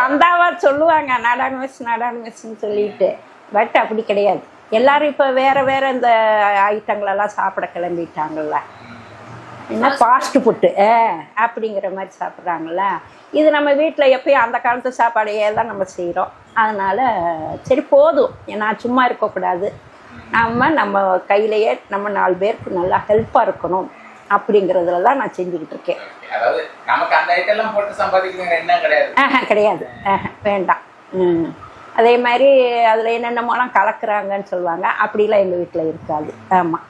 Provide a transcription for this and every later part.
வந்தாவா சொல்லுவாங்க நாடான் மெஸ்ன்னு சொல்லிட்டு. பட் அப்படி கிடையாது. எல்லாரும் இப்போ வேற வேற இந்த ஐட்டங்களெல்லாம் சாப்பிட கிளம்பிட்டாங்கல்ல. என்ன ஃபாஸ்ட் ஃபுட்டு அப்படிங்கிற மாதிரி சாப்பிட்றாங்கள. இது நம்ம வீட்டில் எப்பயும் அந்த காலத்து சாப்பாடையே தான் நம்ம செய்கிறோம். அதனால் சரி போதும், நான் சும்மா இருக்கக்கூடாது, நம்ம கையிலையே நம்ம 4 பேருக்கு நல்லா ஹெல்ப்பாக இருக்கணும் அப்படிங்கிறதுல தான் நான் செஞ்சுக்கிட்டு இருக்கேன். கிடையாது, வேண்டாம். அதே மாதிரி அதில் என்னென்னமோலாம் கலக்குறாங்கன்னு சொல்லுவாங்க. அப்படிலாம் எங்கள் வீட்டில் இருக்காது. ஆமாம்.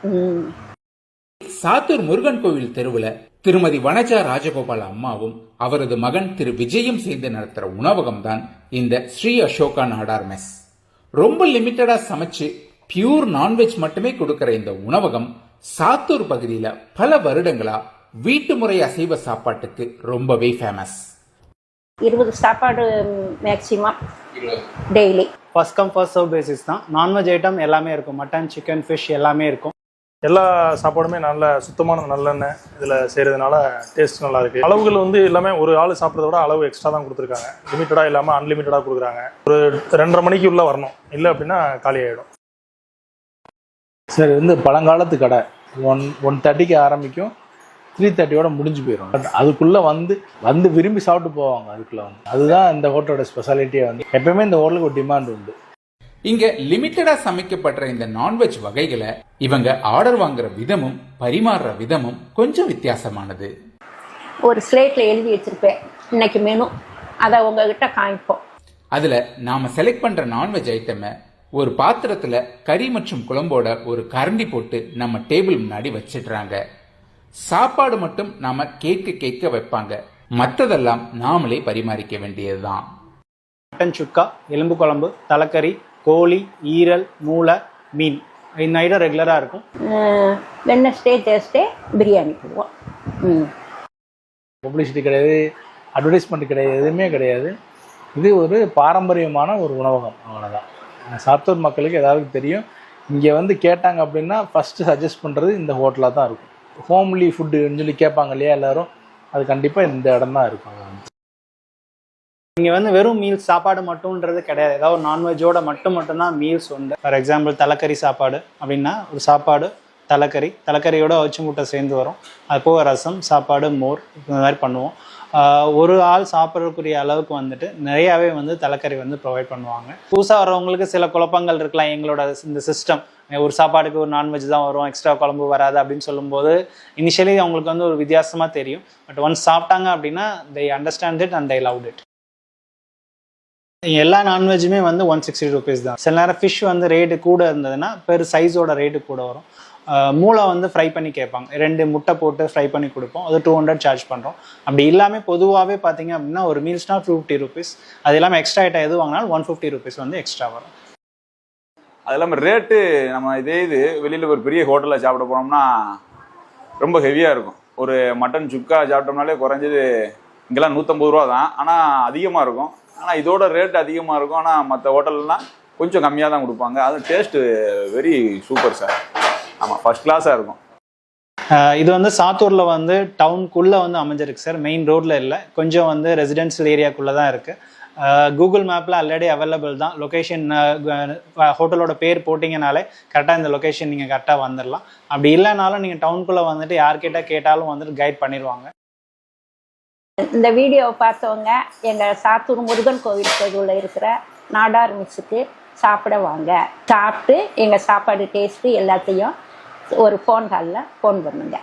சாத்தூர் முருகன் கோவில் தெருவுல திருமதி வனஜா ராஜகோபால் அம்மாவும் அவரது மகன் திரு விஜயும் சேர்ந்து நடத்துற உணவகம் தான் இந்த ஸ்ரீ அசோகா நாடார் மெஸ். ரொம்ப லிமிட்டடா சமைச்சு பியூர் நான்வெஜ் மட்டுமே கொடுக்கிற இந்த உணவகம் சாத்தூர் பகுதியில பல வருடங்களா வீட்டு முறை அசைவ சாப்பாட்டுக்கு ரொம்பவே ஃபேமஸ். 20 சாப்பாடு maximum daily. First come first serve basis தான். நான்வெஜ் ஐட்டம் எல்லாமே இருக்கும். மட்டன், சிக்கன், ஃபிஷ் எல்லாமே இருக்கும். எல்லா சாப்பாடுமே நல்ல சுத்தமான நல்லெண்ணெய் இதில் செய்கிறதுனால டேஸ்ட் நல்லா இருக்குது. அளவுகள் வந்து எல்லாமே ஒரு ஆள் சாப்பிட்றத விட அளவு எக்ஸ்ட்ரா தான் கொடுத்துருக்காங்க. லிமிட்டடாக இல்லாமல் அன்லிமிட்டடாக கொடுக்குறாங்க. ஒரு 2:30 மணிக்கு உள்ளே வரணும், இல்லை அப்படின்னா காலி ஆகிடும். சார் இது வந்து பழங்காலத்து கடை. 1:30க்கு ஆரம்பிக்கும், 3:30யோட முடிஞ்சு போயிடும். பட் அதுக்குள்ளே வந்து விரும்பி சாப்பிட்டு போவாங்க. அதுக்குள்ளே அதுதான் இந்த ஹோட்டலோட ஸ்பெஷாலிட்டியே. எப்பயுமே இந்த ஹோட்டலுக்கு ஒரு டிமாண்ட் உண்டு. இங்க லிமிட்டடா சமைக்கப்படுற இந்த நான்வெஜ் வகைகளை இவங்க ஆர்டர் வாங்குற விதமும் பரிமாறுற விதமும் கொஞ்சம் வித்தியாசமானது. ஒரு ஸ்லேட்ல எழுதி வச்சிருப்பேன் இன்னைக்கு மெனு, அதை உங்ககிட்ட காமிப்போம். அதுல நாம செலக்ட் பண்ற நான்வெஜ் ஐட்டமை ஒரு பாத்திரத்துல கறி மற்றும் குழம்போட ஒரு கரண்டி போட்டு நம்ம டேபிள் முன்னாடி வச்சிடுறாங்க. சாப்பாடு மட்டும் நாம கேட்க வைப்பாங்க. மற்றதெல்லாம் நாமளே பரிமாறிக்க வேண்டியதுதான். மட்டன் சுக்கா, எலும்பு குழம்பு, தலைக்கறி, கோழி, ஈரல், மூளை, மீன் இந்த ஐட்டம் ரெகுலராக இருக்கும். வெட்னஸ்டே தேர்ஸ்டே பிரியாணி போடுவோம். பப்ளிசிட்டி கிடையாது, அட்வர்டைஸ்மெண்ட் கிடையாது, எதுவுமே கிடையாது. இது ஒரு பாரம்பரியமான ஒரு உணவகம். அவ்வளோதான். சாத்தூர் மக்களுக்கு ஏதாவது தெரியும். இங்கே கேட்டாங்க அப்படின்னா ஃபஸ்ட்டு சஜஸ்ட் பண்ணுறது இந்த ஹோட்டலாக தான் இருக்கும். ஹோம்லி ஃபுட்டுன்னு சொல்லி கேட்பாங்க இல்லையா எல்லாரும், அது கண்டிப்பாக இந்த இடம் தான் இருக்கும். இங்கே வெறும் மீல்ஸ் சாப்பாடு மட்டும்ன்றது கிடையாது. ஏதாவது ஒரு நான்வெஜ்ஜோட மட்டும்தான் மீல்ஸ் உண்டு. ஃபார் எக்ஸாம்பிள் தலைக்கறி சாப்பாடு அப்படின்னா ஒரு சாப்பாடு, தலைக்கறியோட அவிச்ச முட்டை சேர்ந்து வரும். அது போக ரசம், சாப்பாடு, மோர் இந்த மாதிரி பண்ணுவோம். ஒரு ஆள் சாப்பிட்றதுக்குரிய அளவுக்கு நிறையாவே தலைக்கறி ப்ரொவைட் பண்ணுவாங்க. புதுசாக வரவங்களுக்கு சில குழப்பங்கள் இருக்கலாம். எங்களோட இந்த சிஸ்டம் ஒரு சாப்பாடுக்கு ஒரு நான்வெஜ் தான் வரும், எக்ஸ்ட்ரா குழம்பு வராது அப்படின்னு சொல்லும்போது இனிஷியலி அவங்களுக்கு ஒரு வித்தியாசமாக தெரியும். பட் ஒன்ஸ் சாப்பிட்டாங்க அப்படின்னா they understand it and they loved it. எல்லா நான்வெஜ்ஜுமே 160 rupees தான். சில நேரம் ஃபிஷ் ரேட்டு கூட இருந்ததுன்னா பெரு சைஸோட ரேட்டு கூட வரும். மூளை ஃப்ரை பண்ணி கேட்பாங்க. 2 முட்டை போட்டு ஃப்ரை பண்ணி கொடுப்போம். அது 200 சார்ஜ் பண்ணுறோம். அப்படி இல்லாமல் பொதுவாகவே பார்த்தீங்க அப்படின்னா ஒரு மீல்ஸ்னால் 250 rupees. அது இல்லாமல் எக்ஸ்ட்ரா ஐட்டம் எது வாங்கினாலும் 150 rupees எக்ஸ்ட்ரா வரும். அது இல்லாமல் ரேட்டு நம்ம இது வெளியில் ஒரு பெரிய ஹோட்டலில் சாப்பிட போனோம்னா ரொம்ப ஹெவியாக இருக்கும். ஒரு மட்டன் சுக்கா சாப்பிட்டோம்னாலே குறைஞ்சது இங்கெல்லாம் 150 ரூபா தான். ஆனால் அதிகமாக இருக்கும். ஆனால் இதோட ரேட் அதிகமாக இருக்கும். ஆனால் மற்ற ஹோட்டல்லாம் கொஞ்சம் கம்மியாக தான் கொடுப்பாங்க. அது டேஸ்ட்டு வெரி சூப்பர் சார். ஆமாம், ஃபர்ஸ்ட் கிளாஸாக இருக்கும். இது சாத்தூரில் டவுனுக்குள்ளே அமைஞ்சிருக்கு சார். மெயின் ரோட்டில் இல்லை, கொஞ்சம் ரெசிடென்ஷியல் ஏரியாக்குள்ளே தான் இருக்குது. கூகுள் மேப்பில் ஆல்ரெடி அவைலபிள் தான். லொக்கேஷன் ஹோட்டலோட பேர் போட்டிங்கனாலே கரெக்டாக இந்த லொக்கேஷன் நீங்கள் கரெக்டாக வந்துடலாம். அப்படி இல்லைனாலும் நீங்கள் டவுனுக்குள்ளே யார்கிட்ட கேட்டாலும் கைட் பண்ணிடுவாங்க. இந்த வீடியோவை பார்த்தவங்க எங்கள் சாத்தூர் முருகன் கோவில் தெருவில் இருக்கிற நாடார் மெஸ்ஸுக்கு சாப்பிட வாங்க. சாப்பிட்டு எங்கள் சாப்பாடு டேஸ்ட்டு எல்லாத்தையும் ஒரு ஃபோன் காலில் ஃபோன் பண்ணுங்க.